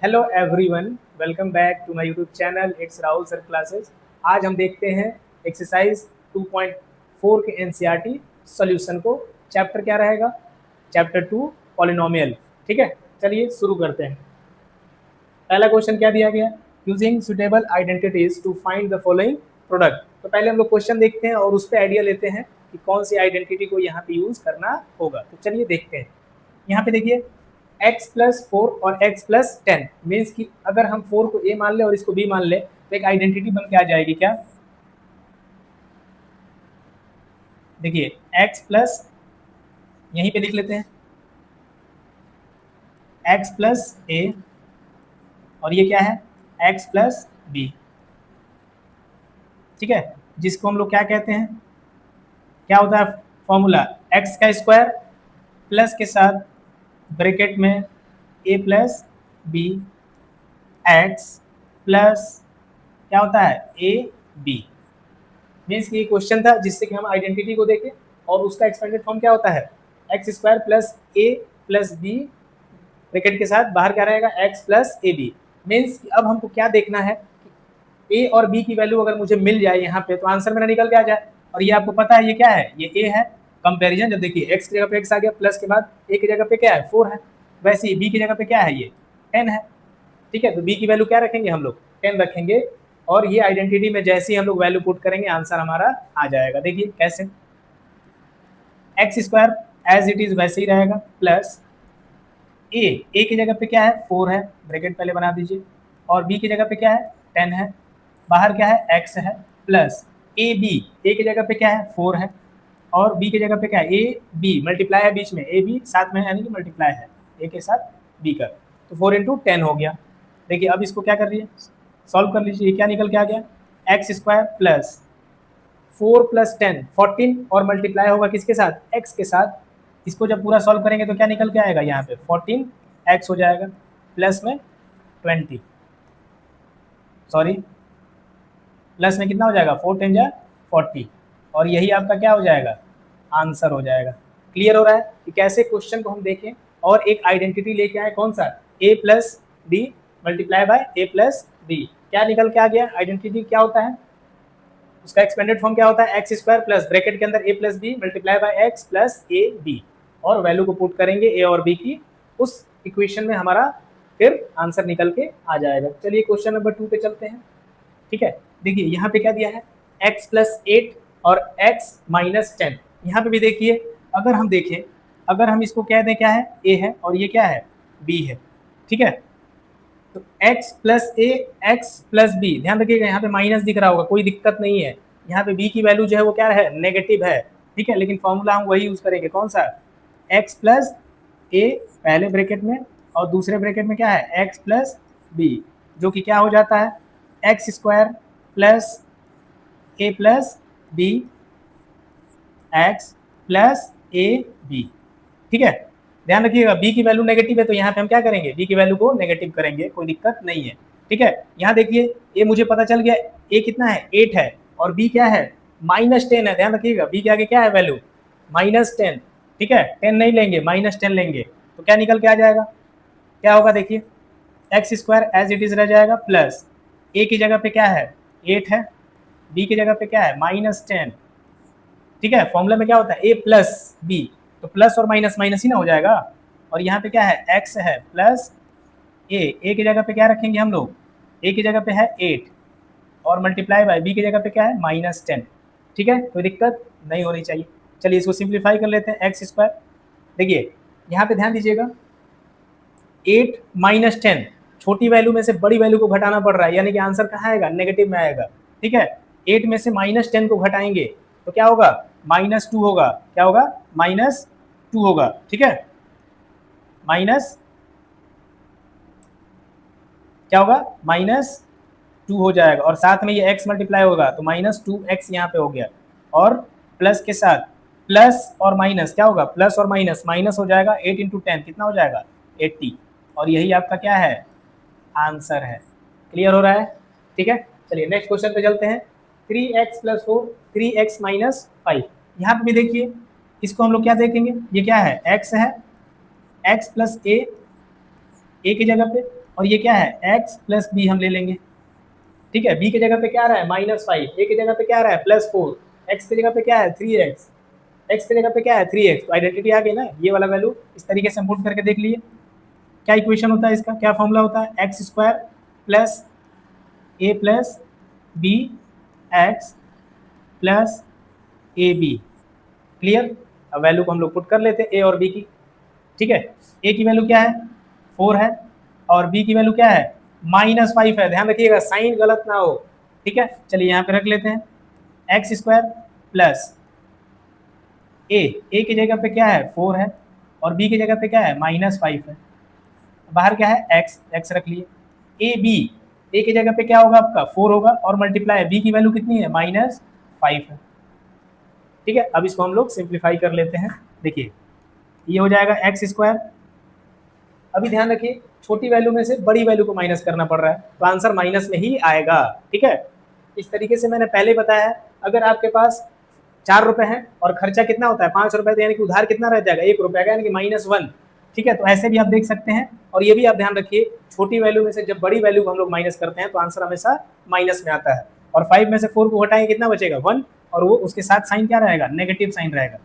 Hello everyone, welcome back to my YouTube channel. It's Rahul sir classes. आज हम देखते हैं एक्सरसाइज 2.4 के एनसीईआरटी सॉल्यूशन को। चैप्टर क्या रहेगा? Chapter 2 polynomial. ठीक है, चलिए शुरू करते हैं। पहला क्वेश्चन क्या दिया गया? Using suitable identities to find the following product. तो पहले हम लोग क्वेश्चन देखते हैं और उस पर आइडिया लेते हैं कि कौन सी आइडेंटिटी को यहाँ पे यूज करना होगा। तो चलिए देखते हैं। यहाँ पे देखिए x+4 और x+10 मीन्स कि अगर हम 4 को a मान ले और इसको b मान ले तो एक आइडेंटिटी बन के आ जाएगी। क्या? देखिए x प्लस, यहीं पे लिख लेते हैं x+a और ये क्या है x+b। ठीक है, जिसको हम लोग क्या कहते हैं, क्या होता है फॉर्मूला? x का स्क्वायर प्लस के साथ ब्रैकेट में a+b x प्लस क्या होता है ab। मीन्स कि ये क्वेश्चन था जिससे कि हम आइडेंटिटी को देखें और उसका एक्सपेंडेड फॉर्म क्या होता है x² plus a plus b bracket के साथ बाहर क्या रहेगा x plus A B. Means कि अब हमको क्या देखना है कि a और b की वैल्यू अगर मुझे मिल जाए यहाँ पे तो आंसर मेरा निकल के आ जाए। और ये आपको पता है ये क्या है, ये a है। कंपैरिजन जब देखिए x की जगह पे x आ गया प्लस के बाद a की जगह पे क्या है 4 है, वैसे ही b की जगह पे क्या है ये 10 है। ठीक है, तो b की वैल्यू क्या रखेंगे हम लोग 10 रखेंगे और ये आइडेंटिटी में जैसे ही हम लोग वैल्यू पुट करेंगे आंसर हमारा आ जाएगा। देखिए कैसे, x² एज इट इज वैसे ही रहेगा प्लस a की जगह पे क्या है 4 है, ब्रैकेट पहले बना दीजिए, और b की जगह पे क्या है 10 है, बाहर क्या है x है, प्लस a की जगह पे क्या है 4 है और b की जगह पे क्या है a b मल्टीप्लाई है बीच में a b साथ में यानी कि मल्टीप्लाई है a के साथ b का, तो 4 इंटू 10 हो गया। देखिए अब इसको क्या कर रही है, सॉल्व कर लीजिए। ये क्या निकल के आ गया x² प्लस 4 प्लस 10 14 और मल्टीप्लाई होगा किसके साथ x के साथ। इसको जब पूरा सॉल्व करेंगे तो क्या निकल के आएगा यहाँ पे 14x हो जाएगा प्लस में 20, सॉरी प्लस में कितना हो जाएगा 4 10 जा 40 और यही आपका क्या हो जाएगा आंसर हो जाएगा। क्लियर हो रहा है कि कैसे क्वेश्चन को हम देखें और एक आइडेंटिटी लेके आए, कौन सा a plus D multiply by a plus B. क्या निकल के आ गया, आइडेंटिटी क्या होता है, उसका एक्सपेंडेड फॉर्म क्या होता है x² प्लस ब्रैकेट के अंदर a plus B multiply by x plus A B, और वैल्यू को पुट करेंगे a और b की, उस इक्वेशन में हमारा फिर आंसर निकल के आ जाएगा। चलिए क्वेश्चन नंबर 2 पे चलते हैं। ठीक है, देखिए यहाँ पे क्या दिया है x+8 और x-10। यहाँ पे भी देखिए अगर हम देखें, अगर हम इसको कह दें क्या है a है और ये क्या है b है। ठीक है, तो x+a x+b, ध्यान रखिएगा यहाँ पे माइनस दिख रहा होगा, कोई दिक्कत नहीं है। यहाँ पे b की वैल्यू जो है वो क्या है नेगेटिव है। ठीक है, लेकिन फॉर्मूला हम वही यूज करेंगे, कौन सा x+a पहले ब्रैकेट में और दूसरे ब्रैकेट में क्या है x+b, जो कि क्या हो जाता है x² plus a plus B x plus A B. ठीक है, ध्यान रखिएगा b की वैल्यू नेगेटिव है तो यहाँ पे हम क्या करेंगे b की वैल्यू को नेगेटिव करेंगे, कोई दिक्कत नहीं है। ठीक है, यहाँ देखिए a मुझे पता चल गया a कितना है 8 है और b क्या है -10 है। ध्यान रखिएगा b के आगे क्या है वैल्यू -10। ठीक है, 10 नहीं लेंगे -10 लेंगे तो क्या निकल के आ जाएगा, क्या होगा देखिए x² एज इट इज रह जाएगा प्लस a की जगह पे क्या है 8 है, b की जगह पे क्या है -10। ठीक है, फॉर्मूला में क्या होता है a प्लस बी, तो प्लस और माइनस माइनस ही ना हो जाएगा, और यहाँ पे क्या है x है प्लस a की जगह पे क्या रखेंगे हम लोग, a की जगह पे है 8 और मल्टीप्लाई बाय b की जगह पे क्या है -10। ठीक है, कोई दिक्कत नहीं होनी चाहिए। चलिए इसको सिंप्लीफाई कर लेते हैं x²। देखिए यहाँ पे ध्यान दीजिएगा 8 -10 छोटी वैल्यू में से बड़ी वैल्यू को घटाना पड़ रहा है, यानी कि आंसर कहाँ आएगा नेगेटिव में आएगा। ठीक है, 8 में से -10 को घटाएंगे तो क्या होगा -2 होगा, क्या होगा -2 होगा। ठीक है, माइनस क्या होगा -2 हो जाएगा और साथ में ये x मल्टीप्लाई होगा तो -2x यहाँ पे हो गया, और प्लस के साथ प्लस और माइनस क्या होगा प्लस और माइनस माइनस हो जाएगा 8 इंटू 10 कितना हो जाएगा 80, और यही आपका क्या है आंसर है। क्लियर हो रहा है? ठीक है, चलिए नेक्स्ट क्वेश्चन पे चलते हैं। 3x + 4 3x - 5। यहाँ पे भी देखिए इसको हम लोग क्या देखेंगे, ये क्या है x है x प्लस a की जगह पे और ये क्या है x प्लस बी हम ले लेंगे, ठीक है। b की जगह पे क्या आ रहा है -5, a की जगह पे क्या आ रहा है +4, x की जगह पे क्या है 3x, x की जगह पे क्या है 3x, तो आइडेंटिटी आ गई ना, ये वाला वैल्यू इस तरीके से हम पुट करके देख लिए। क्या इक्वेशन होता है इसका, क्या फॉर्मूला होता है, X square plus A plus B X plus A B. Clear. अब वैल्यू को हम लोग पुट कर लेते हैं ए और बी की, ठीक है। ए की वैल्यू क्या है 4 है और बी की वैल्यू क्या है -5 है, ध्यान रखिएगा साइन गलत ना हो, ठीक है। चलिए यहाँ पे रख लेते हैं एक्स स्क्वायर प्लस ए की जगह पे क्या है 4 है और बी की जगह पे क्या है -5 है, बाहर क्या है एक्स रख लिए। ए की जगह पे क्या होगा आपका 4 होगा और मल्टीप्लाई बी की वैल्यू कितनी है -5 है, ठीक है। अब इसको हम लोग सिंप्लीफाई कर लेते हैं, देखिए ये हो जाएगा एक्स स्क्वायर। अभी ध्यान रखिए छोटी वैल्यू में से बड़ी वैल्यू को माइनस करना पड़ रहा है तो आंसर माइनस में ही आएगा, ठीक है। इस तरीके से मैंने पहले बताया है, अगर आपके पास 4 रुपए हैं और खर्चा कितना होता है 5 रुपए, तो यानी कि उधार कितना रह जाएगा 1 रुपया का, यानी कि -1, ठीक है। तो ऐसे भी आप देख सकते हैं और ये भी आप ध्यान रखिए छोटी वैल्यू में से जब बड़ी वैल्यू को हम लोग माइनस करते हैं तो आंसर हमेशा माइनस में आता है। और 5 में से 4 को हटाएंगे कितना बचेगा 1, और वो उसके साथ साइन क्या रहेगा नेगेटिव साइन रहेगा,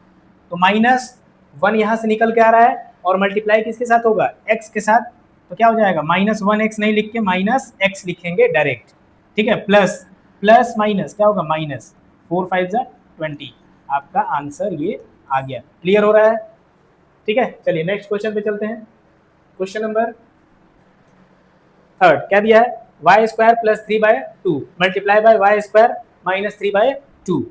तो -1 यहाँ से निकल के आ रहा है और मल्टीप्लाई किसके साथ होगा x के साथ, तो क्या हो जाएगा -1x नहीं लिख के -x लिखेंगे डायरेक्ट, ठीक है। प्लस प्लस माइनस क्या होगा -4 5 20, आपका आंसर ये आ गया। क्लियर हो रहा है, ठीक है। चलिए नेक्स्ट क्वेश्चन पे चलते हैं। क्वेश्चन नंबर 3 क्या दिया है y square plus 3/2 multiply by y square -3/2,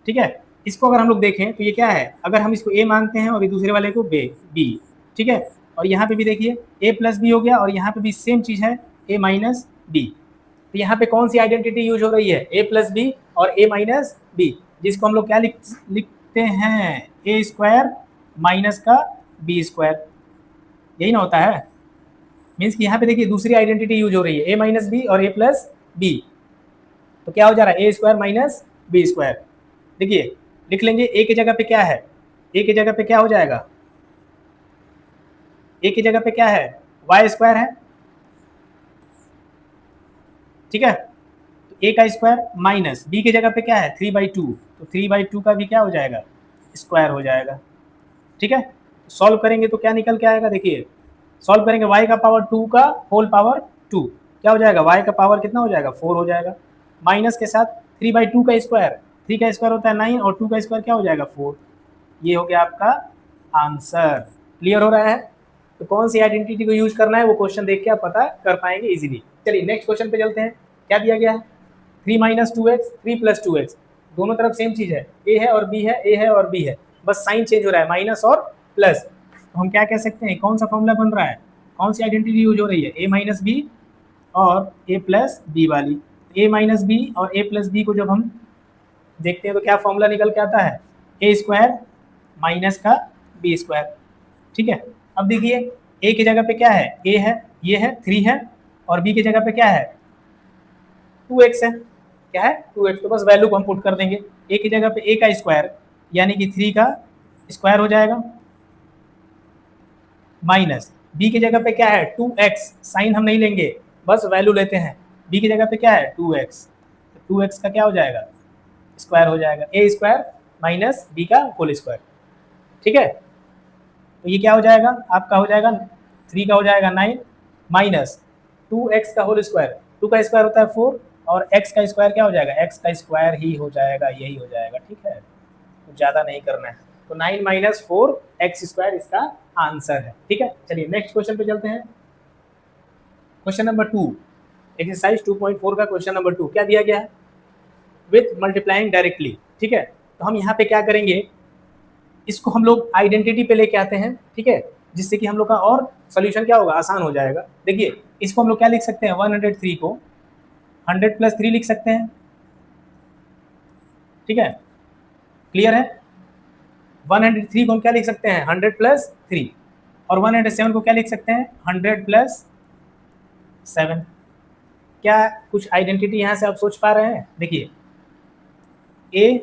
ठीक है। इसको अगर हम लोग देखें तो ये क्या है, अगर हम इसको a मानते हैं और ये दूसरे वाले को b, ठीक है। और यहाँ पे भी देखिए a प्लस बी हो गया और यहाँ पे भी सेम चीज़ है a माइनस बी, तो यहाँ पे कौन सी आइडेंटिटी यूज हो रही है a प्लस बी और a माइनस बी, जिसको हम लोग क्या लिखते हैं a स्क्वायर माइनस का b स्क्वायर, यही ना होता है। मीन्स कि यहाँ पे देखिए दूसरी आइडेंटिटी यूज हो रही है a माइनस बी और a प्लस बी, तो क्या हो जा रहा है a square minus B square. देखिए लिख लेंगे a की जगह पे क्या है, a की जगह पे क्या हो जाएगा, a की जगह पे क्या है y स्क्वायर है, ठीक है। तो a का स्क्वायर माइनस b की जगह पे क्या है 3/2, तो 3/2 का भी क्या हो जाएगा स्क्वायर हो जाएगा, ठीक है। सॉल्व करेंगे तो क्या निकल के आएगा, देखिए सॉल्व करेंगे y का पावर 2 का होल पावर 2, क्या हो जाएगा y का पावर कितना हो जाएगा 4 हो जाएगा, माइनस के साथ 3/2 का स्क्वायर, 3 का स्क्वायर होता है 9 और 2 का स्क्वायर क्या हो जाएगा 4, ये हो गया आपका आंसर। क्लियर हो रहा है, तो कौन सी आइडेंटिटी को यूज करना है वो क्वेश्चन देख के आप पता कर पाएंगे इजीली। चलिए नेक्स्ट क्वेश्चन पे चलते हैं। क्या दिया गया है 3 - 2x 3 + 2x, दोनों तरफ सेम चीज है, a है और b है, a है और b है, बस साइन चेंज हो रहा है माइनस और प्लस। तो हम क्या कह सकते हैं कौन सा फॉर्मूला बन रहा है, कौन सी आइडेंटिटी यूज हो रही है a माइनस बी और a प्लस बी वाली। a माइनस बी और a प्लस बी को जब हम देखते हैं तो क्या फॉर्मूला निकल के आता है a स्क्वायर माइनस का b स्क्वायर, ठीक है। अब देखिए a की जगह पे क्या है a है, ये है 3 है और b की जगह पे क्या है 2x है, क्या है 2x, तो बस वैल्यू को हम पुट कर देंगे। a की जगह पे a का स्क्वायर यानी कि 3 का स्क्वायर हो जाएगा माइनस b की जगह पे क्या है 2x, साइन हम नहीं लेंगे बस वैल्यू लेते हैं, b की जगह पे क्या है 2x, 2x का क्या हो जाएगा स्क्वायर हो जाएगा a स्क्वायर माइनस b का होल स्क्वायर, ठीक है। तो ये क्या हो जाएगा आपका हो जाएगा 3 का हो जाएगा 9 माइनस 2x का होल स्क्वायर, 2 का स्क्वायर होता है 4 और x का स्क्वायर क्या हो जाएगा x का स्क्वायर ही हो जाएगा, यही हो जाएगा, ठीक है। तो ज़्यादा नहीं करना है, तो 9 - 4 x स्क्वायर इसका आंसर है, ठीक है। चलिए नेक्स्ट क्वेश्चन पे चलते हैं। क्वेश्चन नंबर 2 एक्सरसाइज 2.4 का क्वेश्चन नंबर 2 क्या दिया गया है विथ मल्टीप्लाइंग डायरेक्टली, ठीक है। तो हम यहाँ पे क्या करेंगे इसको हम लोग आइडेंटिटी पे लेके आते हैं, ठीक है, जिससे कि हम लोग का और सोल्यूशन क्या होगा आसान हो जाएगा। देखिए इसको हम लोग क्या लिख सकते हैं 103 को 100 + 3 लिख सकते हैं, ठीक है। क्लियर है, 103 को हम क्या लिख सकते हैं 100 + 3 और 107 को क्या लिख सकते हैं 100 + 7। क्या कुछ आइडेंटिटी यहाँ से आप सोच पा रहे हैं, देखिए a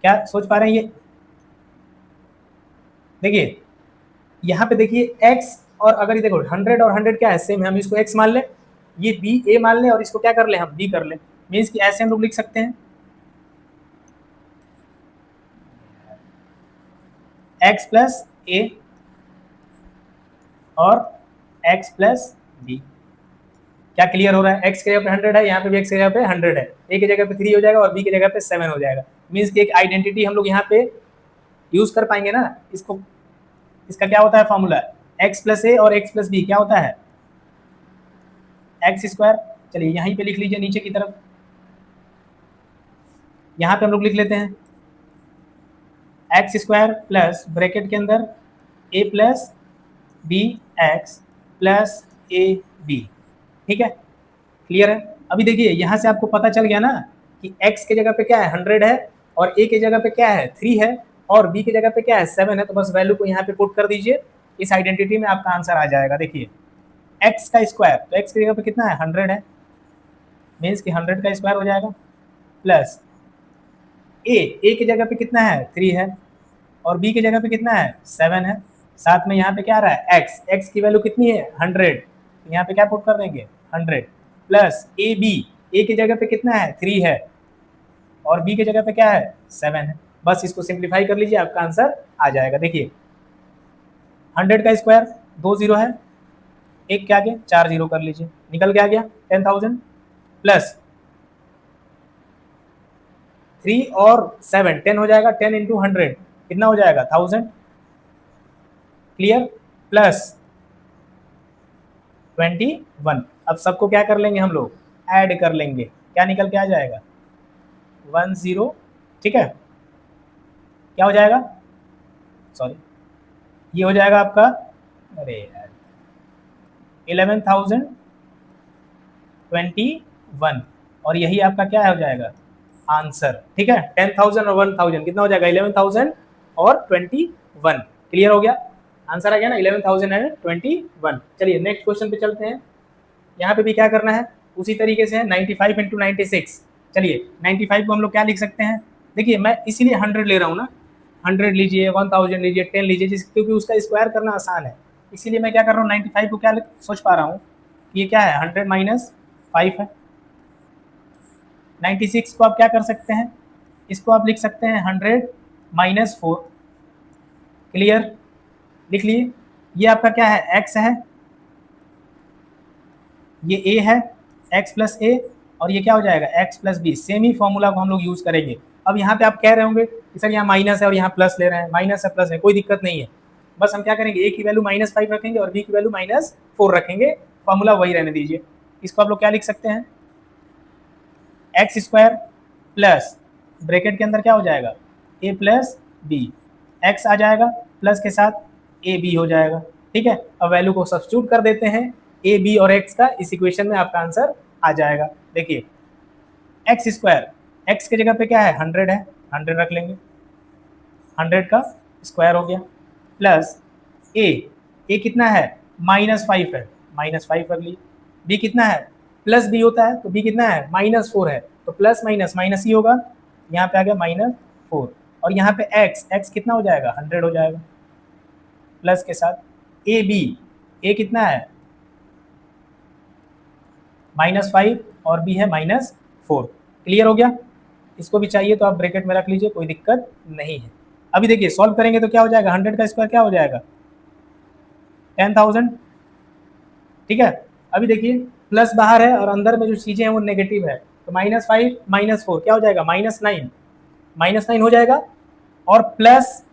क्या सोच पा रहे हैं ये, देखिए यहाँ पे देखिए x, और अगर ये देखो 100 और 100 क्या है, सेम है, हम इसको x मान लें, ये b a मान लें, और इसको क्या कर लें, हम b कर लें। मीन्स कि ऐसे हम लोग लिख सकते हैं x प्लस a और x प्लस b। क्या क्लियर हो रहा है? x की जगह पे 100 है, यहाँ पे भी x की जगह पे 100 है, a की जगह पे 3 हो जाएगा और b की जगह पे 7 हो जाएगा। मीन्स कि एक आइडेंटिटी हम लोग यहाँ पे यूज कर पाएंगे ना इसको। इसका क्या होता है फॉर्मूला, x प्लस ए और x प्लस बी क्या होता है, एक्स स्क्वायर। चलिए यहीं पे लिख लीजिए नीचे की तरफ, यहाँ पे हम लोग लिख लेते हैं एक्स स्क्वायर प्लस ब्रैकेट के अंदर A plus B X plus A B. ठीक है, क्लियर है? अभी देखिए यहाँ से आपको पता चल गया ना कि x के जगह पे क्या है 100 है, और a के जगह पे क्या है 3 है, और b के जगह पे क्या है 7 है। तो बस वैल्यू को यहाँ पे पुट कर दीजिए, इस आइडेंटिटी में आपका आंसर आ जाएगा। देखिए x का स्क्वायर, तो x की जगह पे कितना है 100 है, मीन्स कि 100 का स्क्वायर हो जाएगा, प्लस a की जगह पे कितना है 3 है, और b की जगह पे कितना है 7 है, साथ में यहाँ पे क्या आ रहा है x की वैल्यू कितनी है 100, यहाँ पे क्या पुट कर देंगे 100, प्लस a की जगह पे कितना है 3 है, और b की जगह पे क्या है 7 है। बस इसको सिंप्लीफाई कर लीजिए, आपका आंसर आ जाएगा। देखिए 100 का स्क्वायर 2 जीरो है, एक क्या आगे 4 जीरो कर लीजिए, निकल के आ गया 10,000, प्लस 3 और 7 10 हो जाएगा, 10 इंटू 100 कितना हो जाएगा 1000, क्लियर, प्लस 21। अब सबको क्या कर लेंगे हम लोग, ऐड कर लेंगे, क्या निकल के आ जाएगा 10। ठीक है, क्या हो जाएगा, सॉरी ये हो जाएगा आपका, अरे यार 11,021, और यही आपका क्या हो जाएगा आंसर। ठीक है, 10,000 और 1,000 कितना हो जाएगा 11,000 और 21। क्लियर हो गया, आंसर आ गया ना 11,021। चलिए नेक्स्ट क्वेश्चन पे चलते हैं। यहाँ पे भी क्या करना है, उसी तरीके से 95 इंटू 96। चलिए 95 को हम लोग क्या लिख सकते हैं, देखिए मैं इसीलिए 100 ले रहा हूँ ना, 100 लीजिए, 1000 लीजिए, 10 लीजिए, क्योंकि उसका स्क्वायर करना आसान है। इसीलिए मैं क्या कर रहा हूँ 95 को क्या सोच पा रहा हूँ कि ये क्या है 100 माइनस 5 है। 96 को आप क्या कर सकते हैं, इसको आप लिख सकते हैं 100 माइनस 4। क्लियर, लिख लिए, ये आपका क्या है x है, ये a है x प्लस ए, और ये क्या हो जाएगा x प्लस बी। सेम ही फॉर्मूला को हम लोग यूज करेंगे। अब यहाँ पे आप कह रहे होंगे कि सर यहाँ माइनस है और यहाँ प्लस ले रहे हैं, माइनस है प्लस है, कोई दिक्कत नहीं है। बस हम क्या करेंगे, a की वैल्यू -5 रखेंगे और b की वैल्यू -4 रखेंगे, फॉर्मूला वही रहने दीजिए। इसको आप लोग क्या लिख सकते हैं, एक्स स्क्वायर प्लस ब्रैकेट के अंदर क्या हो जाएगा a प्लस बी, एक्स आ जाएगा प्लस के साथ ए बी हो जाएगा। ठीक है, अब वैल्यू को सब्स्टिट्यूट कर देते हैं ए बी और एक्स का, इस इक्वेशन में आपका आंसर आ जाएगा। देखिए एक्स स्क्वायर, एक्स की जगह पे क्या है 100 है, 100 रख लेंगे, 100 का स्क्वायर हो गया, प्लस ए कितना है -5 है, -5 रख लीजिए, बी कितना है प्लस बी होता है, तो बी कितना है -4 है, तो प्लस माइनस माइनस ही होगा, यहाँ पे आ गया -4, और यहाँ पे एक्स कितना हो जाएगा 100 हो जाएगा, प्लस के साथ ए बी, ए कितना है -5 और बी है -4। क्लियर हो गया, इसको भी चाहिए तो आप ब्रैकेट में रख लीजिए, कोई दिक्कत नहीं है। अभी देखिए सॉल्व करेंगे तो क्या हो जाएगा, 100 का स्क्वायर क्या हो जाएगा 10,000। ठीक है, अभी देखिए प्लस बाहर है और अंदर में जो चीज़ें हैं वो नेगेटिव है, तो -5 -4 क्या हो जाएगा -9 हो जाएगा, और प्लस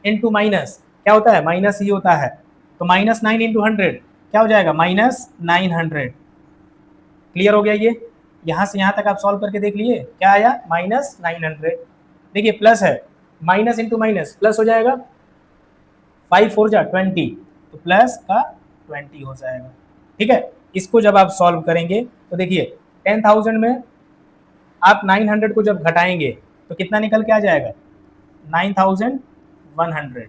इंटू माइनस क्या होता है माइनस ही होता है, तो -9 इंटू 100 क्या हो जाएगा -900। क्लियर हो गया, ये यहाँ से यहाँ तक आप सॉल्व करके देख लिए, क्या आया -900। देखिए प्लस है, माइनस इंटू माइनस प्लस हो जाएगा, 5 4 जा 20, तो प्लस का 20 हो जाएगा। ठीक है, इसको जब आप सॉल्व करेंगे तो देखिए 10,000 में आप 900 को जब घटाएंगे तो कितना निकल के आ जाएगा 9,100,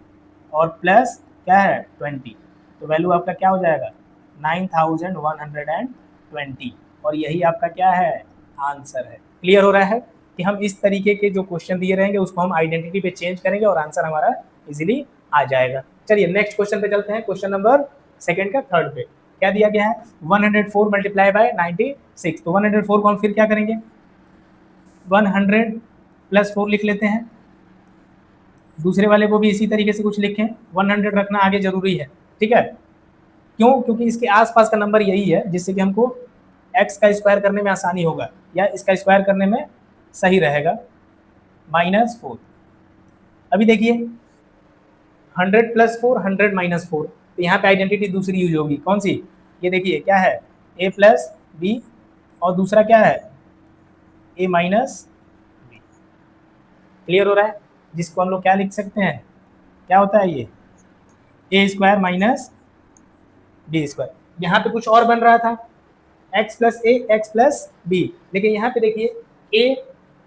और प्लस क्या है 20, तो वैल्यू आपका क्या हो जाएगा 9,120, और यही आपका क्या है आंसर है। क्लियर हो रहा है कि हम इस तरीके के जो क्वेश्चन दिए रहेंगे उसको हम आइडेंटिटी पे चेंज करेंगे और आंसर हमारा इजीली आ जाएगा। चलिए नेक्स्ट क्वेश्चन पे चलते हैं, क्वेश्चन नंबर सेकंड का थर्ड पे क्या दिया गया है, 104 मल्टीप्लाई बाय 96। तो 104 को हम फिर क्या करेंगे, 100 प्लस 4 लिख लेते हैं, दूसरे वाले को भी इसी तरीके से कुछ लिखें, 100 रखना आगे जरूरी है, ठीक है। क्यों, क्योंकि इसके आसपास का नंबर यही है जिससे कि हमको x का स्क्वायर करने में आसानी होगा या इसका स्क्वायर करने में सही रहेगा, -4। अभी देखिए 100 प्लस 4, 100 माइनस 4, तो यहाँ पे आइडेंटिटी दूसरी यूज होगी, कौन सी, ये देखिए क्या है, a प्लस बी और दूसरा क्या है, a माइनस बी। क्लियर हो रहा है, जिसको हम लोग क्या लिख सकते हैं, क्या होता है ये, a square minus B square. यहाँ पे कुछ और बन रहा था, x plus A X plus B, लेकिन यहाँ पे देखिए a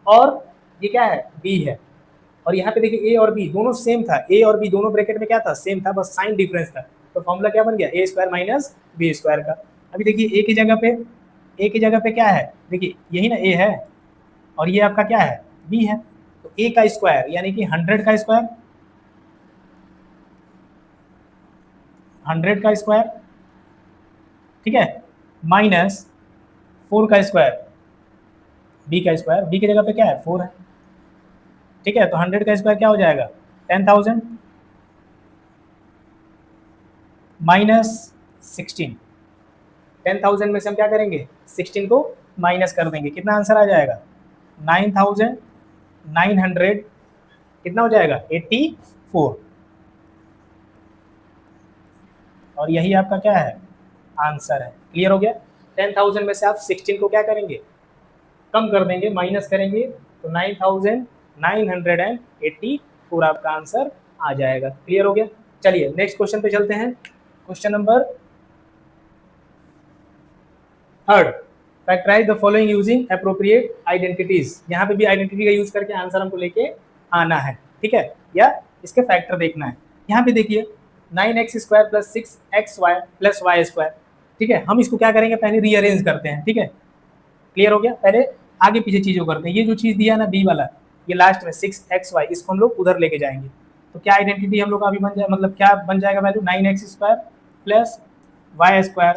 और ये क्या है, b है, और यहाँ पे देखिए a और b दोनों सेम था, a और b दोनों ब्रैकेट में क्या था, सेम था, बस साइन डिफरेंस था, तो फॉर्मूला क्या बन गया, a square minus B square का। अभी देखिए a की जगह पे क्या है, देखिए यही ना a है और ये आपका क्या है, b है, तो a का स्क्वायर यानी कि 100 का स्क्वायर, 100 का स्क्वायर, ठीक है, माइनस 4 का स्क्वायर, b का स्क्वायर, b की जगह पे क्या है, 4 है, ठीक है, तो 100 का स्क्वायर क्या हो जाएगा, 10,000 माइनस 16, 10,000 में से हम क्या करेंगे, 16 को माइनस कर देंगे, कितना आंसर आ जाएगा, 9,900, कितना हो जाएगा, 84, और यही आपका क्या है, आंसर है। क्लियर हो गया, 10,000 में से आप 16 को क्या करेंगे, कम कर देंगे, माइनस करेंगे, तो 9,984 आपका आंसर आ जाएगा। क्लियर हो गया, चलिए नेक्स्ट क्वेश्चन पे चलते हैं, question number third, factorise the following using appropriate identities. यहाँ पे भी आइडेंटिटी का यूज करके आंसर हमको लेके आना है, ठीक है, या इसके फैक्टर देखना है। यहाँ पे देखिए 9x square plus 6xy plus Y square, ठीक है, हम इसको क्या करेंगे, पहले रीअरेंज करते हैं, ठीक है। क्लियर हो गया, पहले आगे पीछे चीज़ों करते हैं, ये जो चीज़ दिया ना बी वाला, ये लास्ट में 6xy, इसको हम लोग उधर लेके जाएंगे, तो क्या आइडेंटिटी हम लोग का अभी बन जाए, मतलब क्या बन जाएगा value, 9x square plus Y square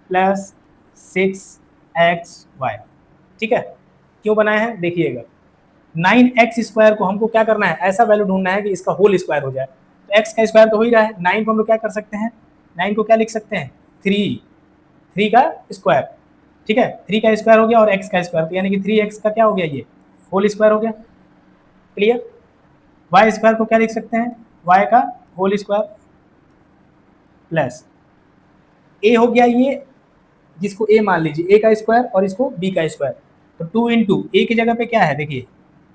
plus 6xy, ठीक है। क्यों बनाए हैं देखिएगा, 9x स्क्वायर को हमको क्या करना है, ऐसा वैल्यू ढूंढना है कि इसका होल स्क्वायर हो जाए, तो x का स्क्वायर तो हो ही रहा है, 9 को हम लोग क्या कर सकते हैं, 9 को क्या लिख सकते हैं, 3 का स्क्वायर, ठीक है, 3 का स्क्वायर हो गया और x का स्क्वायर, तो यानी कि 3x का क्या हो गया, ये होल स्क्वायर हो गया। क्लियर, y स्क्वायर को क्या लिख सकते हैं, y का होल स्क्वायर प्लस a हो गया ये, जिसको a मान लीजिए, a का स्क्वायर और इसको b का स्क्वायर, तो 2 इंटू a की जगह पे क्या है, देखिए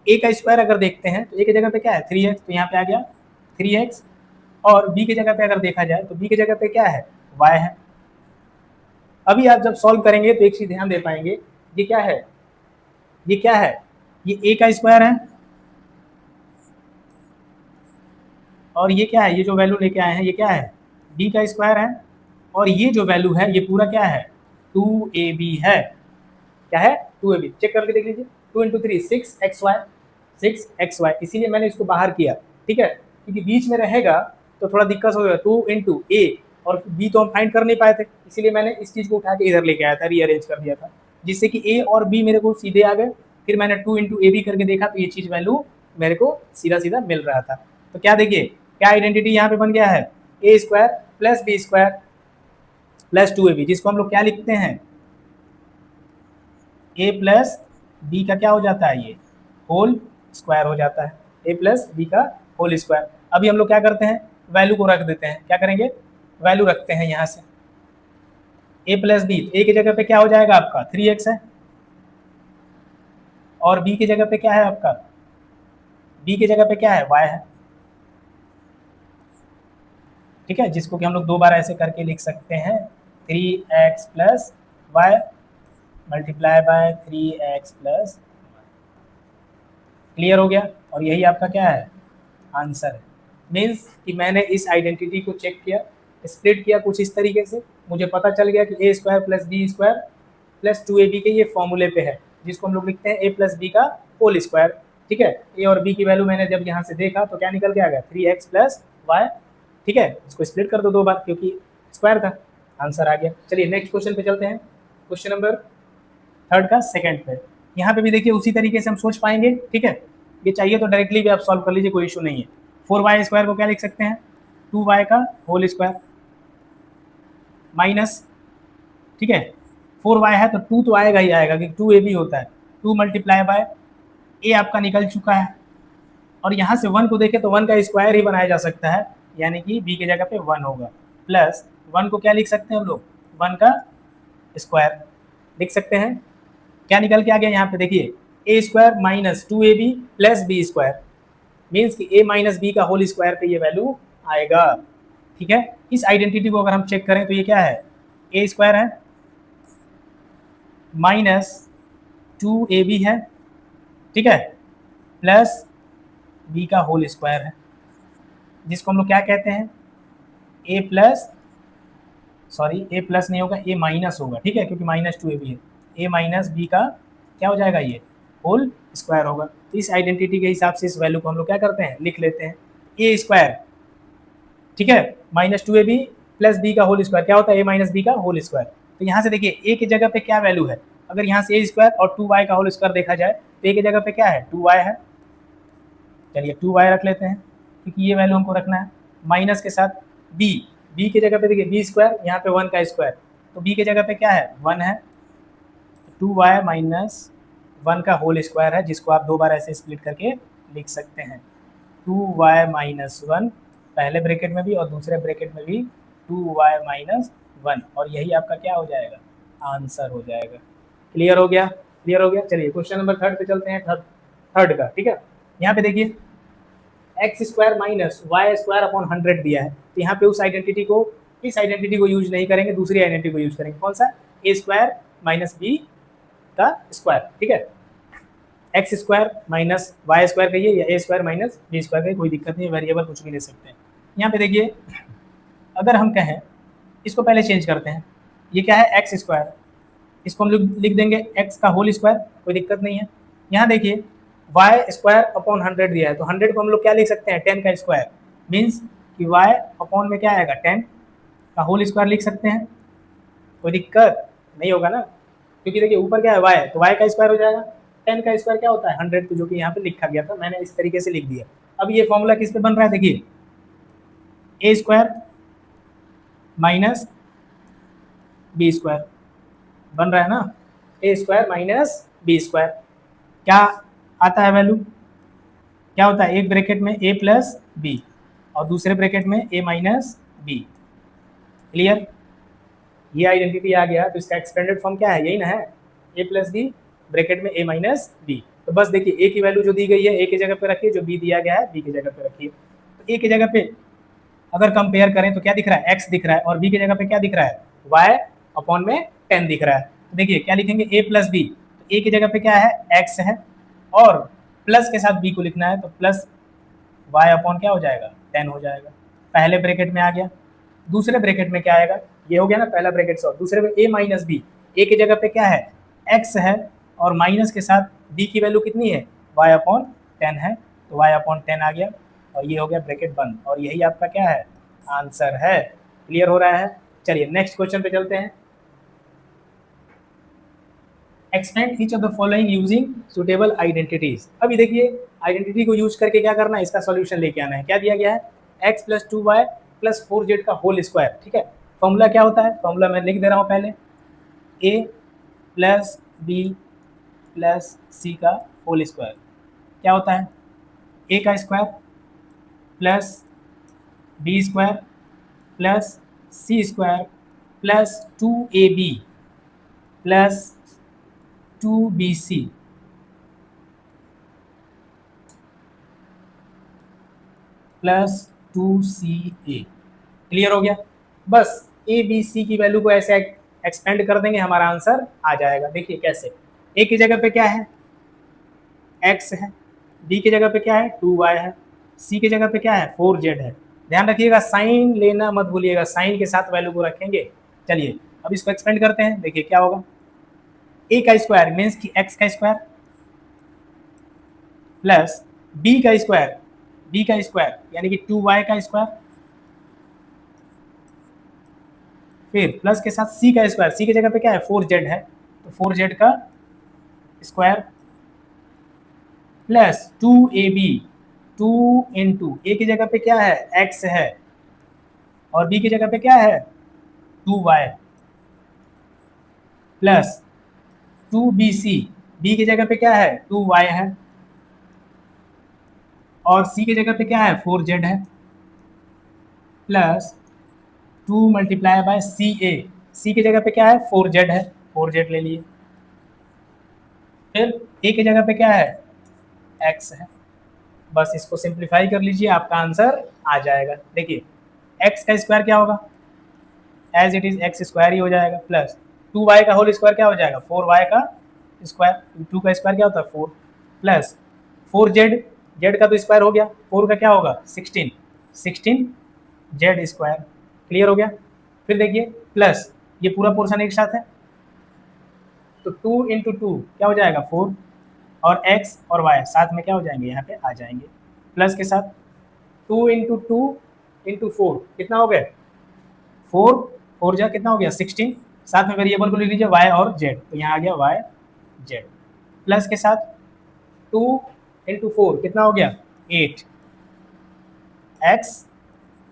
a का स्क्वायर अगर देखते हैं तो a की जगह पे क्या है 3x, तो यहाँ पे आ गया 3x, और b की जगह पे अगर देखा जाए तो b की जगह पे क्या है, y है। अभी आप जब सॉल्व करेंगे तो एक चीज ध्यान दे पाएंगे, ये क्या है, ये क्या है, ये a का स्क्वायर है, और ये क्या है, ये जो वैल्यू लेके आए हैं ये क्या है, b का स्क्वायर है, और ये जो वैल्यू है ये पूरा क्या है, 2ab है, क्या है 2ab, चेक करके देख लीजिए, 2 इंटू 3 6xy, इसीलिए मैंने इसको बाहर किया, ठीक है, क्योंकि बीच में रहेगा तो थोड़ा दिक्कत होगा, 2 इंटू ए और बी तो हम फाइंड कर नहीं पाए थे, इसीलिए मैंने इस चीज़ को उठा के इधर लेके आया था, रीअरेंज कर दिया था, जिससे कि ए और बी मेरे को सीधे आ गए, फिर मैंने 2 इंटू ए बी करके देखा तो ये चीज़ वैल्यू मेरे को सीधा सीधा मिल रहा था। तो क्या देखिए, क्या आइडेंटिटी यहाँ पे बन गया है, A square plus B square plus 2ab, जिसको हम लोग क्या लिखते हैं, a प्लस बी का क्या हो जाता है, ये होल स्क्वायर हो जाता है, a प्लस बी का होल स्क्वायर। अभी हम लोग क्या करते हैं, वैल्यू को रख देते हैं, क्या करेंगे, वैल्यू रखते हैं यहाँ से, a प्लस बी, a की जगह पे क्या हो जाएगा आपका 3x है, और b की जगह पे क्या है आपका, b की जगह पे क्या है, y है, ठीक है, जिसको कि हम लोग दो बार ऐसे करके लिख सकते हैं, 3x plus Y multiply by 3x plus. Clear हो गया, और यही आपका क्या है, आंसर है। मीन्स कि मैंने इस आइडेंटिटी को चेक किया, स्प्लिट किया कुछ इस तरीके से, मुझे पता चल गया कि a square plus B square plus 2ab के ये फॉर्मूले पे है, जिसको हम लोग लिखते हैं a प्लस बी का होल स्क्वायर, ठीक है। a और b की वैल्यू मैंने जब यहाँ से देखा तो क्या निकल के आ गया, 3x प्लस वाई ठीक है, इसको स्प्लिट कर दो 2 बार क्योंकि स्क्वायर था, आंसर आ गया। चलिए नेक्स्ट क्वेश्चन पे चलते हैं, क्वेश्चन नंबर 3 का सेकंड पे। यहाँ पे भी देखिए उसी तरीके से हम सोच पाएंगे, ठीक है। ये चाहिए तो डायरेक्टली भी आप सॉल्व कर लीजिए, कोई इशू नहीं है। 4y स्क्वायर को क्या लिख सकते हैं, 2y का होल स्क्वायर माइनस, ठीक है, 4y है तो 2 तो आएगा ही आएगा क्योंकि 2a भी होता है, 2 मल्टीप्लाई बाय a आपका निकल चुका है, और यहाँ से 1 को देखें तो 1 का स्क्वायर ही बनाया जा सकता है, यानी कि b की जगह पे 1 होगा, प्लस 1 को क्या लिख सकते हैं हम लोग, 1 का स्क्वायर लिख सकते हैं। क्या निकल के आ गया यहाँ पे देखिए, A square minus 2ab plus B square, means कि a माइनस बी का होल स्क्वायर पे ये वैल्यू आएगा, ठीक है। इस आइडेंटिटी को अगर हम चेक करें तो ये क्या है, ए स्क्वायर है माइनस 2ab है, ठीक है, प्लस बी का होल स्क्वायर है, जिसको हम लोग क्या कहते हैं, ए प्लस, सॉरी ए प्लस नहीं होगा, ए माइनस होगा, ठीक है, क्योंकि माइनस 2ab है, ए माइनस बी का क्या हो जाएगा, ये होल स्क्वायर होगा। तो इस आइडेंटिटी के हिसाब से इस वैल्यू को हम लोग क्या करते हैं, लिख लेते हैं, ए स्क्वायर, ठीक है, माइनस 2ab प्लस बी का होल स्क्वायर क्या होता है, ए माइनस बी का होल स्क्वायर। तो यहाँ से देखिए ए की जगह पे क्या वैल्यू है, अगर यहाँ से ए स्क्वायर और 2y का होल स्क्वायर देखा जाए तो ए की जगह पे क्या है, 2y है, चलिए 2y रख लेते हैं क्योंकि ये वैल्यू हमको रखना है, माइनस के साथ बी की जगह पे देखिए बी स्क्वायर, यहाँ पे 1 का स्क्वायर, तो बी की जगह पे क्या है, 1 है, 2y माइनस 1 का होल स्क्वायर है, जिसको आप 2 बार ऐसे स्प्लिट करके लिख सकते हैं, 2y माइनस 1 पहले ब्रैकेट में भी और दूसरे ब्रैकेट में भी 2y माइनस 1, और यही आपका क्या हो जाएगा, आंसर हो जाएगा। क्लियर हो गया, क्लियर हो गया। चलिए क्वेश्चन नंबर 3 पे चलते हैं, थर्ड का, ठीक है। यहाँ पे देखिए X square minus Y square upon 100 दिया है, तो यहाँ पे उस आइडेंटिटी को, इस आइडेंटिटी को यूज नहीं करेंगे, दूसरी आइडेंटिटी को यूज करेंगे, कौन सा, ए स्क्वायर माइनस बी का स्क्वायर, ठीक है, X square minus Y square कहिए या A square minus B square कहिए, कोई दिक्कत नहीं है, वेरिएबल कुछ भी ले सकते हैं। यहाँ पे देखिए अगर हम कहें, इसको पहले चेंज करते हैं, ये क्या है, एक्स स्क्वायर, इसको हम लोग लिख देंगे एक्स का होल स्क्वायर, कोई दिक्कत नहीं है। यहाँ देखिए वाई स्क्वायर अपॉन 100 दिया है, तो 100 को हम लोग क्या लिख सकते हैं, 10 का स्क्वायर, मीन्स कि वाई अपॉन में क्या आएगा, 10 का होल स्क्वायर लिख सकते हैं, कोई दिक्कत नहीं होगा ना, क्योंकि देखिए ऊपर क्या है वाई, तो वाई का स्क्वायर हो जाएगा, 10 का स्क्वायर क्या होता है 100, तो जो कि यहाँ पे लिखा गया था, मैंने इस तरीके से लिख दिया। अब ये फॉर्मूला किस पे बन रहा है, देखिए A square minus B square बन रहा है ना, ए स्क्वायर माइनस बी स्क्वायर, क्या आता है वैल्यू, क्या होता है, एक ब्रैकेट में ए प्लस बी और दूसरे ब्रैकेट में ए माइनस बी। क्लियर, ये आइडेंटिटी आ गया, तो इसका एक्सपेंडेड फॉर्म क्या है, यही ना है, ए प्लस बी ब्रैकेट में ए माइनस बी। तो बस देखिए ए की वैल्यू जो दी गई है ए की जगह पे रखिए, जो बी दिया गया है बी की जगह पे रखिए। तो ए की जगह पे अगर कंपेयर करें तो क्या दिख रहा है, एक्स दिख रहा है, और बी की जगह पे क्या दिख रहा है, वाई अपॉन में 10 दिख रहा है। तो देखिए क्या लिखेंगे, ए प्लस बी, तो ए की जगह पे क्या है, एक्स है, और प्लस के साथ बी को लिखना है, तो प्लस वाई अपॉन क्या हो जाएगा, 10 हो जाएगा, पहले ब्रैकेट में आ गया। दूसरे ब्रैकेट में क्या आएगा, ये हो गया ना पहला ब्रैकेट सॉल्व, दूसरे में ए माइनस बी, ए की जगह पे क्या है, एक्स है, और माइनस के साथ बी की वैल्यू कितनी है, वाई अपॉन 10 है, तो वाई अपॉन 10 आ गया, और ये हो गया ब्रैकेट बंद, और यही आपका क्या है, आंसर है। क्लियर हो रहा है। चलिए नेक्स्ट क्वेश्चन पे चलते हैं, expand each of the following using suitable identities. अभी देखिए आइडेंटिटी को यूज करके क्या करना है, इसका सॉल्यूशन लेके आना है। क्या दिया गया है, x plus 2y plus 4z का होल स्क्वायर, ठीक है। फॉर्मूला क्या होता है, फॉर्मूला मैं लिख दे रहा हूँ पहले, a plus B plus C का होल स्क्वायर क्या होता है, a का square plus B square plus C square plus 2ab plus 2bc plus 2ca। Clear हो गया। बस ए बी सी की वैल्यू को ऐसे एक्सपेंड कर देंगे, हमारा आंसर आ जाएगा। देखिए कैसे, ए की जगह पे क्या है, एक्स है, बी की जगह पे क्या है 2y है, सी की जगह पे क्या है 4z है। ध्यान रखिएगा साइन लेना मत भूलिएगा, साइन के साथ वैल्यू को रखेंगे। चलिए अब इसको एक्सपेंड करते हैं, देखिए क्या होगा, ए का स्क्वायर मीन्स कि एक्स का स्क्वायर प्लस बी का स्क्वायर यानी कि 2y का स्क्वायर फिर प्लस के साथ सी का स्क्वायर, सी की जगह पे क्या है 4z है, तो 4z का स्क्वायर प्लस 2ab, 2 इंटू ए की जगह पे क्या है x है और b की जगह पे क्या है 2y प्लस 2bc, b की जगह पे क्या है 2y है और c की जगह पे क्या है 4z है प्लस 2 मल्टीप्लाई बाय सी ए, सी की जगह पे क्या है 4z है, 4z ले लिए। फिर ए की जगह पे क्या है x है, बस इसको सिंप्लीफाई कर लीजिए आपका आंसर आ जाएगा। देखिए x का स्क्वायर क्या होगा, as it is X square ही हो जाएगा प्लस 2y का होल स्क्वायर क्या हो जाएगा 4y का स्क्वायर, 2 का स्क्वायर क्या होता है 4 प्लस 4z, z का तो स्क्वायर हो गया, 4 का क्या होगा 16, 16 z स्क्वायर, क्लियर हो गया। फिर देखिए प्लस ये पूरा पोर्शन एक साथ है तो 2 इंटू 2 क्या हो जाएगा 4 और x और y साथ में क्या हो जाएंगे यहाँ पे आ जाएंगे, प्लस के साथ 2 इंटू 2 इंटू 4 कितना हो गया 4, 4 जा कितना हो गया 16, साथ में वेरिएबल को लिख लीजिए y और z, तो यहाँ आ गया y z प्लस के साथ 2 इंटू 4 कितना हो गया 8 x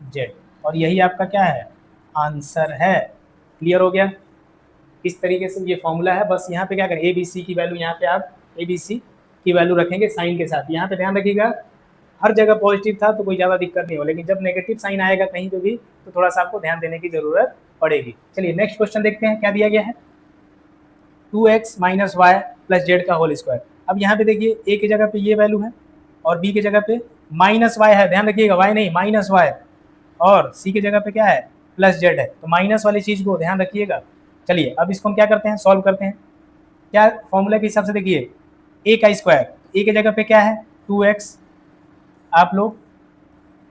z, और यही आपका क्या है आंसर है। क्लियर हो गया। इस तरीके से ये फॉर्मूला है, बस यहाँ पे क्या करें ए बी सी की वैल्यू, यहाँ पे आप ए बी सी की वैल्यू रखेंगे साइन के साथ। यहाँ पे ध्यान रखिएगा हर जगह पॉजिटिव था तो कोई ज़्यादा दिक्कत नहीं हो, लेकिन जब नेगेटिव साइन आएगा कहीं पे भी तो थोड़ा सा आपको ध्यान देने की जरूरत पड़ेगी। चलिए नेक्स्ट क्वेश्चन देखते हैं क्या दिया गया है, 2x minus Y plus Z का होल स्क्वायर। अब यहाँ पे देखिए ए की जगह पे ये वैल्यू है और बी की जगह पे माइनस वाई है, ध्यान रखिएगा वाई नहीं माइनस वाई, और सी की जगह पे क्या है प्लस जेड है, तो माइनस वाली चीज़ को ध्यान रखिएगा। चलिए अब इसको हम क्या करते हैं सॉल्व करते हैं। क्या फॉर्मूला के हिसाब से देखिए ए का स्क्वायर, ए की जगह पे क्या है 2x, आप लोग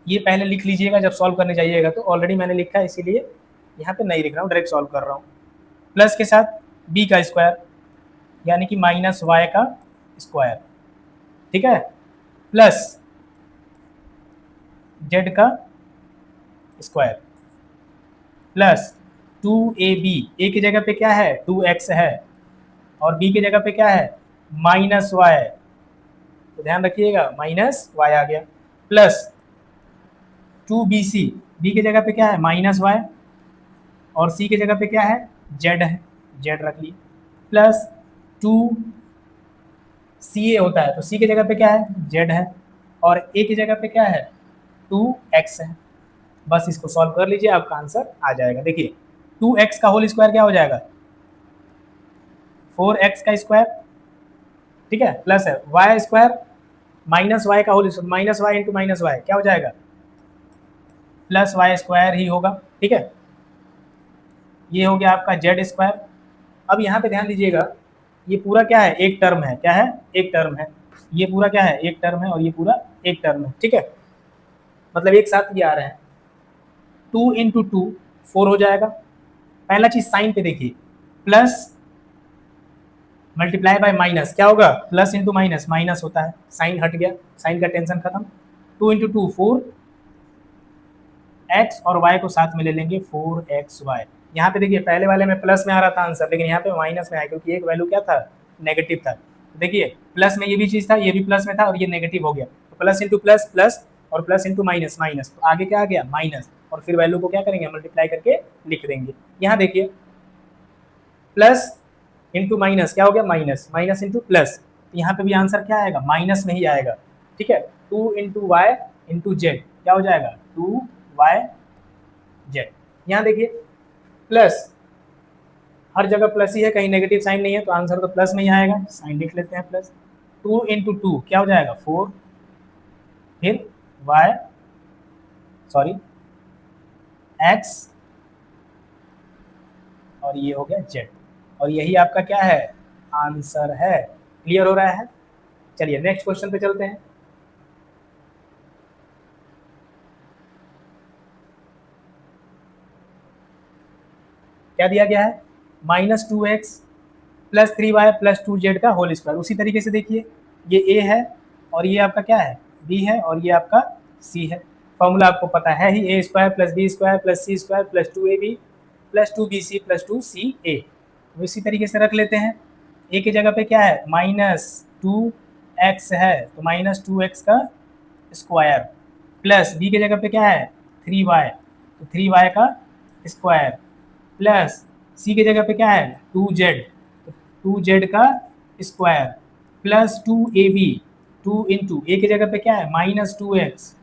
ये पहले लिख लीजिएगा जब सॉल्व करने जाइएगा, तो ऑलरेडी मैंने लिखा है इसीलिए यहाँ पे नहीं लिख रहा हूँ, डायरेक्ट सॉल्व कर रहा हूँ। प्लस के साथ b का स्क्वायर यानी कि माइनस वाई का स्क्वायर, ठीक है, प्लस z का स्क्वायर प्लस 2ab, ए की जगह पे क्या है 2x है और b की जगह पे क्या है माइनस वाई, तो ध्यान रखिएगा माइनस वाई आ गया, प्लस 2bc, b की जगह पे क्या है माइनस वाई और c की जगह पे क्या है z है, z रख लिए, प्लस 2ca होता है तो c की जगह पे क्या है z है और a की जगह पे क्या है 2x है। बस इसको सॉल्व कर लीजिए आपका आंसर आ जाएगा। देखिए 2x का होल स्क्वायर क्या हो जाएगा 4x का स्क्वायर, ठीक है, प्लस है वाई स्क्वायर माइनस वाई का whole square, minus Y into minus Y क्या हो जाएगा प्लस वाई स्क्वायर ही होगा, ठीक है। ये हो गया आपका जेड स्क्वायर। अब यहाँ पे ध्यान दीजिएगा ये पूरा क्या है एक टर्म है, क्या है एक टर्म है, ये पूरा क्या है एक टर्म है और ये पूरा एक टर्म है, ठीक है, मतलब एक साथ ये आ रहे हैं। 2 इंटू 2 4 हो जाएगा। पहला चीज साइन पे देखिए प्लस मल्टीप्लाई बाय माइनस क्या होगा प्लस इंटू माइनस माइनस होता है, साइन हट गया, साइन का टेंशन खत्म। 2 इंटू 2 4, x और y को साथ में ले लेंगे 4xy। यहाँ पे देखिए पहले वाले में प्लस में आ रहा था आंसर, लेकिन यहाँ पे माइनस में आया क्योंकि एक वैल्यू क्या था नेगेटिव था। तो देखिए प्लस में ये भी चीज़ था, ये भी प्लस में था और ये नेगेटिव हो गया, तो प्लस इंटू प्लस प्लस और प्लस इंटू माइनस माइनस, तो आगे क्या आ गया माइनस, और फिर वैल्यू को क्या करेंगे मल्टीप्लाई करके लिख देंगे। यहाँ देखिए प्लस इंटू माइनस क्या हो गया माइनस, माइनस इंटू प्लस, यहाँ पे भी आंसर क्या आएगा माइनस में ही आएगा, ठीक है। 2 इंटू वाई इंटू जेड क्या हो जाएगा 2y z। यहाँ देखिए प्लस हर जगह प्लस ही है, कहीं नेगेटिव साइन नहीं है तो आंसर तो प्लस में ही आएगा, साइन लिख लेते हैं प्लस। 2 इंटू 2 क्या हो जाएगा 4, फिर y सॉरी x और ये हो गया z, और यही आपका क्या है आंसर है। क्लियर हो रहा है। चलिए नेक्स्ट क्वेश्चन पे चलते हैं। क्या दिया गया है -2x plus 3y plus 2z का होल स्क्वायर। उसी तरीके से देखिए ये a है और ये आपका क्या है b है और ये आपका c है। फॉर्मूला आपको पता है ही, a square plus B square plus C square plus 2ab plus 2bc plus 2ca। तो इसी तरीके से रख लेते हैं। a की जगह पे क्या है, -2x है, तो -2x का स्क्वायर, प्लस b की जगह पे क्या है 3y, तो 3y का स्क्वायर, प्लस c की जगह पे क्या है 2z, तो 2z का square, plus 2ab, 2 into a की जगह पे क्या है -2x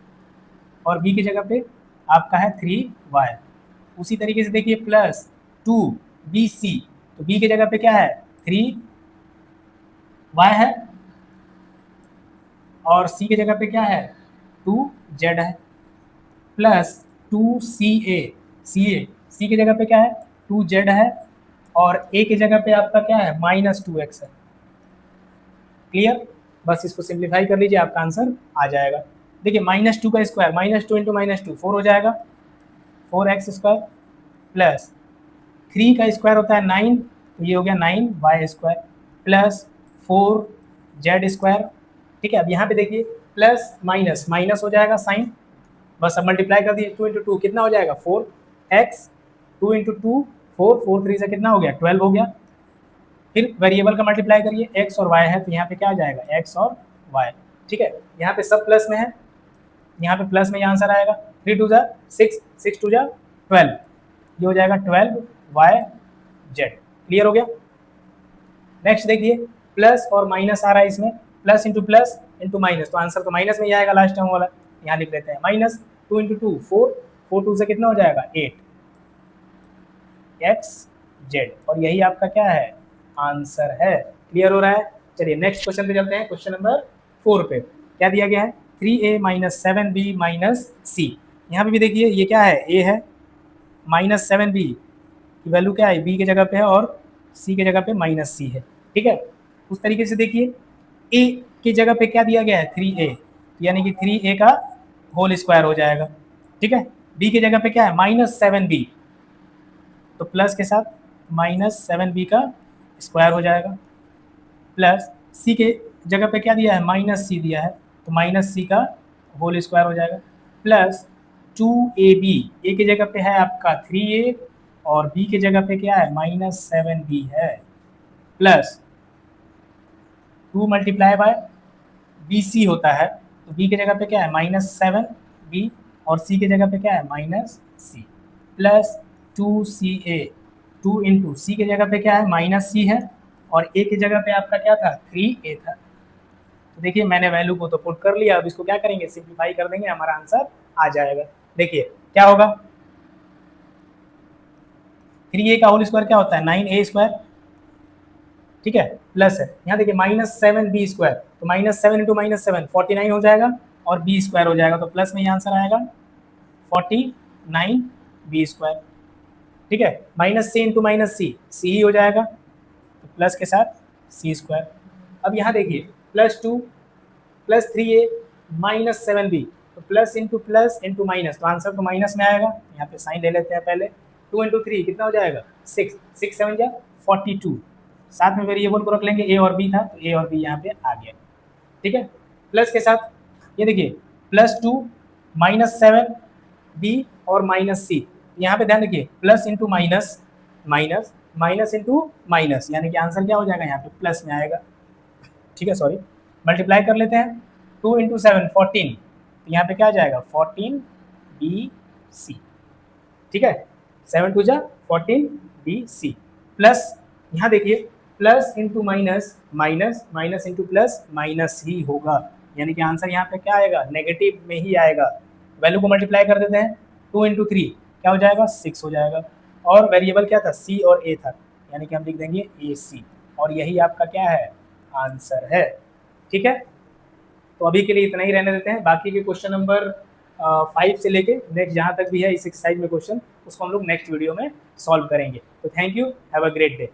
और b की जगह पे आपका है 3y। उसी तरीके से देखिए प्लस 2bc, तो b की जगह पे क्या है 3y है और c की जगह पे क्या है 2z है, प्लस 2ca, c की जगह पे क्या है 2z है और a की जगह पे आपका क्या है -2x है। क्लियर, बस इसको सिंप्लीफाई कर लीजिए, आपका आंसर आ जाएगा। देखिए -2 का स्क्वायर, -2 इंटू -2 4 हो जाएगा, 4x स्क्वायर, प्लस 3 का स्क्वायर होता है 9, तो ये हो गया 9y square, plus 4z square. ठीक है, अब यहाँ पे देखिए प्लस माइनस माइनस हो जाएगा साइन, बस अब मल्टीप्लाई कर दिए, 2 इंटू 2 कितना हो जाएगा 4x, 2 इंटू 2 4, 4 3 से कितना हो गया 12 हो गया। फिर वेरिएबल का मल्टीप्लाई करिए, x और y है तो यहाँ पे क्या आ जाएगा x और y। ठीक है, यहाँ पे सब प्लस में है, यहाँ पे प्लस में ये आंसर आएगा, 3 2 6, 6 2 12, ये हो जाएगा 12yz। क्लियर हो गया। नेक्स्ट देखिए प्लस और माइनस आ रहा है इसमें, plus into plus into minus, तो आंसर तो माइनस में ही आएगा लास्ट टर्म वाला, यहाँ लिख लेते हैं माइनस 2 इंटू 2 4, 4 2 से कितना हो जाएगा 8xz, और यही आपका क्या है आंसर है। क्लियर हो रहा है। चलिए नेक्स्ट क्वेश्चन पे चलते हैं, क्वेश्चन नंबर 4 पे क्या दिया गया है 3a - 7b - c। यहाँ पे भी देखिए ये क्या है a है, -7b की वैल्यू क्या है b की जगह पे है और c की जगह पे -c है। ठीक है, उस तरीके से देखिए a की जगह पे क्या दिया गया है 3a, यानी कि 3a का होल स्क्वायर हो जाएगा। ठीक है, b की जगह पे क्या है -7b, तो प्लस के साथ -7b का स्क्वायर हो जाएगा, प्लस c के जगह पे क्या दिया है -c दिया है, तो -c का होल स्क्वायर हो जाएगा, प्लस 2ab, a की जगह पे है आपका 3a और b की जगह पे क्या है -7b है, प्लस 2 मल्टीप्लाई बाय bc होता है, तो b की जगह पे क्या है -7b और c की जगह पे क्या है -c, प्लस 2ca, 2 इंटू सी की जगह पे क्या है -c है और a की जगह पे आपका क्या था 3a था। तो देखिए मैंने वैल्यू को तो पुट कर लिया, अब इसको क्या करेंगे सिंप्लीफाई कर देंगे, हमारा आंसर आ जाएगा। देखिए क्या होगा 3a का होल स्क्वायर क्या होता है 9a स्क्वायर, ठीक है, प्लस है यहाँ देखिए -7b स्क्वायर, तो -7 इंटू -7 49 हो जाएगा और b स्क्वायर हो जाएगा, तो प्लस में ये आंसर आएगा 49b स्क्वायर। ठीक है, -c इंटू -c ही हो जाएगा, तो प्लस के साथ c स्क्वायर। अब यहाँ देखिए +2 प्लस 3a -7b, तो प्लस इंटू माइनस, तो आंसर तो माइनस में आएगा। यहाँ पे साइन ले लेते हैं पहले, 2 इंटू 3 कितना हो जाएगा 6, 6 7 जा 42, साथ में वेरिएबल को रख लेंगे a और b था, तो a और b यहाँ पे आ गया। ठीक है, प्लस के साथ ये देखिए +2 -7b और -c, यहाँ पे ध्यान रखिए plus into minus minus minus into minus, यानी कि आंसर क्या हो जाएगा यहाँ पे प्लस में आएगा। ठीक है, सॉरी, मल्टीप्लाई कर लेते हैं 2 इंटू 7 14, तो यहाँ पे क्या आ जाएगा 14bc। ठीक है, 7 2 जा 14bc, प्लस यहाँ देखिए plus into minus minus minus into plus minus ही होगा, यानी कि आंसर यहाँ पे क्या आएगा नेगेटिव में ही आएगा। वैल्यू को मल्टीप्लाई कर देते हैं, 2 इंटू 3 क्या हो जाएगा 6 हो जाएगा, और वेरिएबल क्या था c और a था, यानी कि हम लिख देंगे ac, और यही आपका क्या है आंसर है। ठीक है, तो अभी के लिए इतना ही रहने देते हैं, बाकी के क्वेश्चन नंबर 5 से लेके नेक्स्ट जहाँ तक भी है इस एक्सरसाइज में क्वेश्चन, उसको हम लोग नेक्स्ट वीडियो में सॉल्व करेंगे। तो thank you, have a great day.